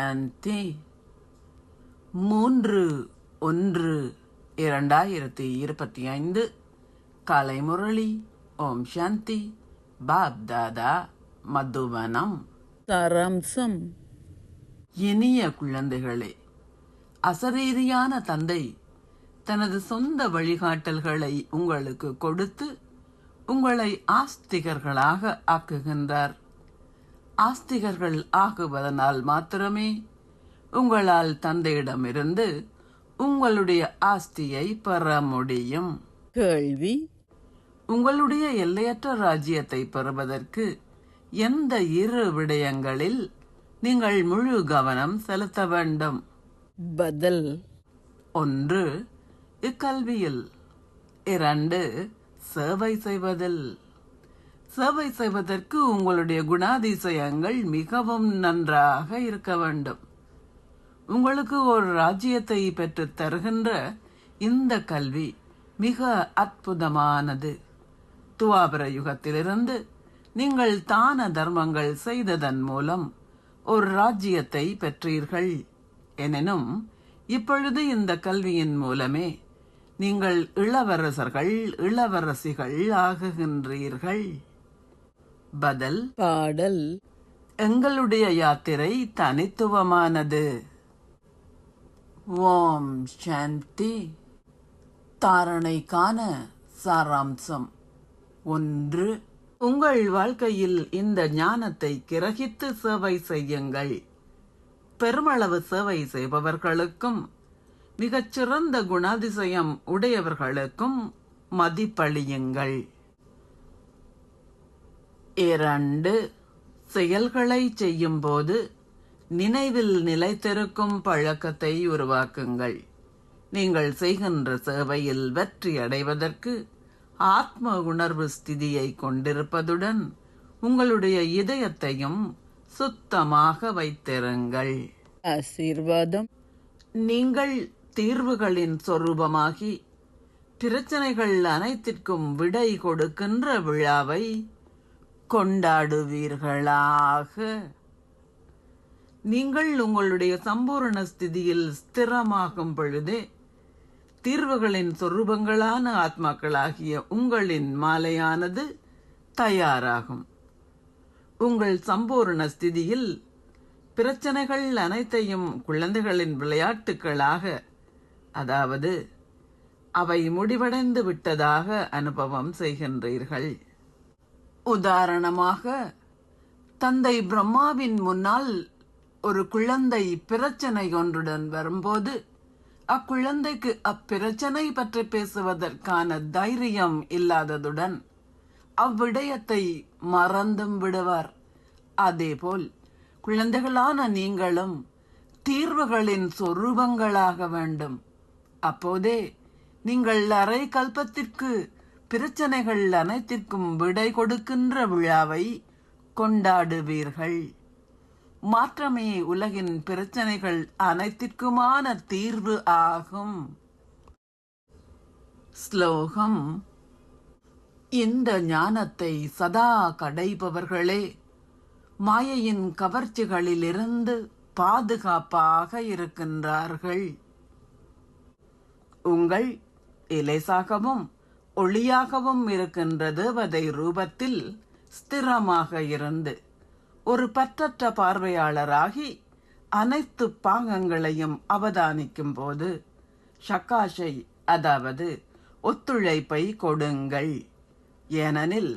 சாந்தி. 3/1/2025 காலை முரளி. ஓம் சாந்தி. பாப் தாதா, மதுவனம். சாராம்சம். இனிய குழந்தைகளே, அசரீரியான தந்தை தனது சொந்த வழிகாட்டல்களை உங்களுக்கு கொடுத்து உங்களை ஆஸ்திகர்களாக ஆக்குகின்றார். ஆஸ்திகர்கள் ஆகுவதனால் மாத்திரமே உங்களால் தந்தையிடமிருந்து உங்களுடைய ஆஸ்தியை பெற முடியும். கேள்வி: உங்களுடைய எல்லையற்ற ராஜ்யத்தை பெறுவதற்கு எந்த 2 விடயங்களில் நீங்கள் முழு கவனம் செலுத்த வேண்டும்? பதில்: 1. இக்கல்வியில். 2. சேவை செய்வதில். சேவை செய்வதற்கு உங்களுடைய குணாதிசயங்கள் மிகவும் நன்றாக இருக்க வேண்டும். உங்களுக்கு ஒரு ராஜ்யத்தை பெற்றுத் தருகின்ற இந்த கல்வி மிக அற்புதமானது. துவாபர யுகத்திலிருந்து நீங்கள் தான தர்மங்கள் செய்ததன் மூலம் ஒரு ராஜ்யத்தை பெற்றீர்கள். எனினும் இப்பொழுது இந்த கல்வியின் மூலமே நீங்கள் இளவரசர்கள், இளவரசிகள் ஆகுகின்றீர்கள். பதில்: பாடல். எங்களுடைய யாத்திரை தனித்துவமானது. ஓம் சாந்தி. தாரணைக்கான சாராம்சம். 1. உங்கள் வாழ்க்கையில் இந்த ஞானத்தை கிரகித்து சேவை செய்யுங்கள். பெருமளவு சேவை செய்பவர்களுக்கும் மிகச்சிறந்த குணாதிசயம் உடையவர்களுக்கும் மதிப்பளியுங்கள். 2. செயல்களை செய்யும் போது நினைவில் நிலைத்திருக்கும் பழக்கத்தை உருவாக்குங்கள். நீங்கள் செய்கின்ற சேவையில் வெற்றி அடைவதற்கு ஆத்ம உணர்வு ஸ்திதியை கொண்டிருப்பதுடன் உங்களுடைய இதயத்தையும் சுத்தமாக வைத்திருங்கள். ஆசீர்வாதம். நீங்கள் தீர்வுகளின் சொரூபமாகி பிரச்சனைகள் அனைத்திற்கும் விடை கொடுக்கின்ற விழாவை கொண்டாடுவீர்களாக. நீங்கள் உங்களுடைய சம்பூர்ண ஸ்திதியில் ஸ்திரமாகும் பொழுதே தீர்வுகளின் சொரூபங்களான ஆத்மாக்களாகிய உங்களின் மாலையானது தயாராகும். உங்கள் சம்பூர்ண ஸ்திதியில் பிரச்சனைகள் அனைத்தையும் குழந்தைகளின் விளையாட்டுகளாக, அதாவது அவை முடிவடைந்து விட்டதாக அனுபவம் செய்கின்றீர்கள். உதாரணமாக, தந்தை பிரம்மாவின் முன்னால் ஒரு குழந்தை பிரச்சனை ஒன்றுடன் வரும்போது அக்குழந்தைக்கு அப்பிரச்சனை பற்றி பேசுவதற்கான தைரியம் இல்லாததுடன் அவ்விடயத்தை மறந்தும் விடுவார். அதேபோல் குழந்தைகளான நீங்களும் தீர்வுகளின் சொரூபங்களாக வேண்டும். அப்போதே நீங்கள் அரை கல்பத்திற்கு பிரச்சனைகள் அனைத்திற்கும் விடை கொடுக்கின்ற விழாவை கொண்டாடுவீர்கள். மாற்றமே உலகின் பிரச்சனைகள் அனைத்திற்குமான தீர்வு ஆகும். ஸ்லோகம். இந்த ஞானத்தை சதா கடைபவர்களே மாயையின் கவர்ச்சிகளிலிருந்து பாதுகாப்பாக இருக்கின்றார்கள். உங்கள் இலேசாகவும் ஒளியாகவும் இருக்கின்ற தேவதை ரூபத்தில் ஸ்திரமாக இருந்து ஒரு பற்றற்ற பார்வையாளராகி அனைத்து பாகங்களையும் அவதானிக்கும் போது ஷக்காஷை, அதாவது ஒத்துழைப்பை கொடுங்கள். ஏனெனில்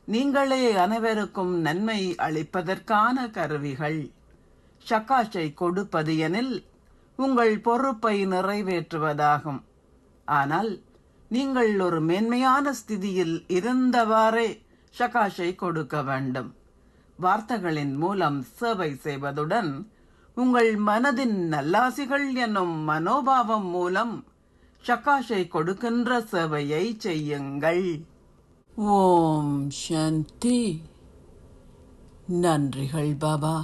நீங்களே அனைவருக்கும் நன்மை அளிப்பதற்கான கருவிகள். ஷக்காஷை கொடுப்பது எனில் உங்கள் பொறுப்பை நிறைவேற்றுவதாகும். ஆனால் நீங்கள் ஒரு மேன்மையான ஸ்திதியில் இருந்தவாறே ஷக்காஷை கொடுக்க வேண்டும். வார்த்தைகளின் மூலம் சேவை செய்வதுடன் உங்கள் மனதின் நல்லாசிகள் என்னும் மனோபாவம் மூலம் ஷக்காஷை கொடுக்கின்ற சேவையை செய்யுங்கள். ஓம் சாந்தி. நன்றிகள் பாபா.